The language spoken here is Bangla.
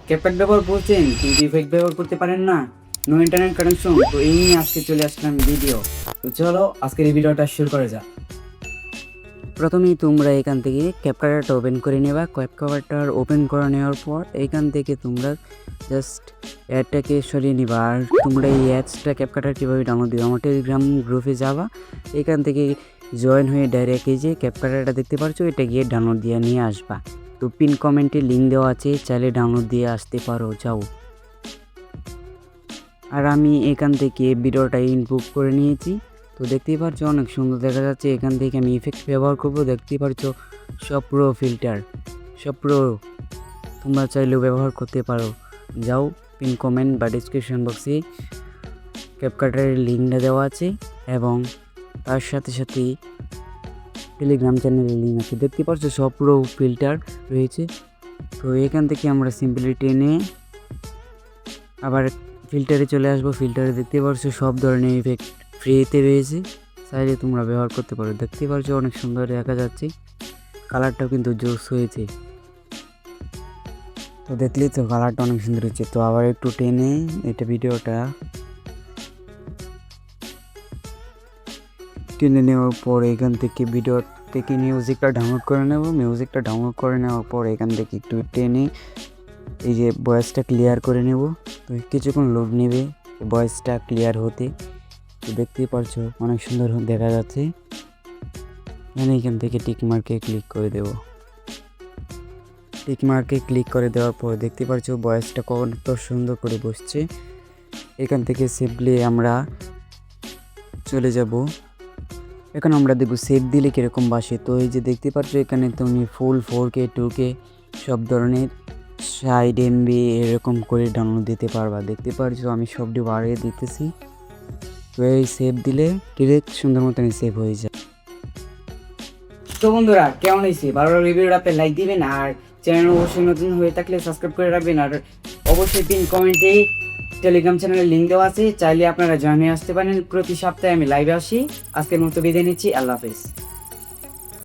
ক্যাপকাট ব্যবহার করছেন কিন্তু ইফেক্ট ব্যবহার করতে পারেন না, নো ইন্টারনেট কানেকশন, তো এই নিয়ে আজকে চলে আসলাম ভিডিও। তো চলো আজকের এই ভিডিওটা শুরু করা যাক। প্রথমেই তোমরা এখান থেকে ক্যাপকাটটা ওপেন করে নেবা। ক্যাপকাটটার ওপেন করে নেওয়ার পর এখান থেকে তোমরা জাস্ট অ্যাডটাকে সরিয়ে নিবা। আর তোমরা এই অ্যাডসটা ক্যাপকাটার কীভাবে ডাউনলোড দিবে, আমার টেলিগ্রাম গ্রুপে যাবা, এখান থেকে জয়েন হয়ে ডাইরেক্ট এই যে ক্যাপকাটটা দেখতে পাচ্ছ, এটা গিয়ে ডাউনলোড দিয়ে নিয়ে আসবা। তো পিন কমেন্টে লিঙ্ক দেওয়া আছে, চাইলে ডাউনলোড দিয়ে আসতে পারো, যাও। আর আমি এখান থেকে ভিডিওটা ইনপুট করে নিয়েছি, তো দেখতেই পাচ্ছ অনেক সুন্দর দেখা যাচ্ছে। এখান থেকে আমি ইফেক্ট ব্যবহার করব, দেখতেই পাচ্ছ সব প্রো ফিল্টার, সব প্রো, তোমরা চাইলেও ব্যবহার করতে পারো। যাও, পিন কমেন্ট বা ডিসক্রিপশন বক্সে ক্যাপকাটের লিঙ্কটা দেওয়া আছে এবং তার সাথে সাথেই টেলিগ্রাম চ্যানেলের লিঙ্ক আছে। দেখতে পাচ্ছ সব প্রো ফিল্টার রয়েছে। তো এখান থেকে আমরা সিম্পলি টেনে আবার ফিল্টারে চলে আসবো। ফিল্টারে দেখতে পাচ্ছ সব ধরনের ইফেক্ট ফ্রিতে রয়েছে, চাইলে তোমরা ব্যবহার করতে পারো। দেখতে পাচ্ছ অনেক সুন্দর দেখা যাচ্ছে, কালারটাও কিন্তু জোস হয়েছে। তো দেখলেই তো কালারটা অনেক সুন্দর হচ্ছে। তো আবার একটু টেনে এটা ভিডিওটা টেনে নেওয়ার পর এখান থেকে ভিডিও থেকে মিউজিকটা ডাউনলোড করে নেব। মিউজিকটা ডাউনলোড করে নেওয়ার পর এখান থেকে একটু টেনে এই যে ভয়েসটা ক্লিয়ার করে নেব। তো কিছুক্ষণ লোড নেবে ভয়েসটা ক্লিয়ার হতে। তো দেখতেই পারছো অনেক সুন্দর দেখা যাচ্ছে। আমি এখান থেকে টিক মার্কে ক্লিক করে দেব। টিক মার্কে ক্লিক করে দেওয়ার পর দেখতে পারছো ভয়েসটা কত সুন্দর করে বসছে। এখান থেকে সিম্পলি আমরা চলে যাব। এখন আমরা দেখব সেভ দিলে কীরকম বাসে। তো এই যে দেখতে পাচ্ছ এখানে তুমি ফুল 4K 2K সব ধরনের 60 MB এরকম করে ডাউনলোড দিতে পারবা। দেখতে পাচ্ছ আমি সবটি বাড়িয়ে দিতেছি। তো এই সেভ দিলে ডিরেক্ট সুন্দর মতন সেভ হয়ে যায়। তো বন্ধুরা কেমন হয়েছে, ভালো লাগলে ভিডিওটাতে লাইক দিবেন, আর চ্যানেল অবশ্যই নতুন হয়ে থাকলে সাবস্ক্রাইব করে রাখবেন। আর অবশ্যই পিন কমেন্টে টেলিগ্রাম চ্যানেলের লিঙ্ক দেওয়া আছে, চাইলে আপনারা জয়েন হয়ে আসতে পারেন। প্রতি সপ্তাহে আমি লাইভে আসি। আজকের মতো বিদায় নিচ্ছি, আল্লাহ হাফেজ।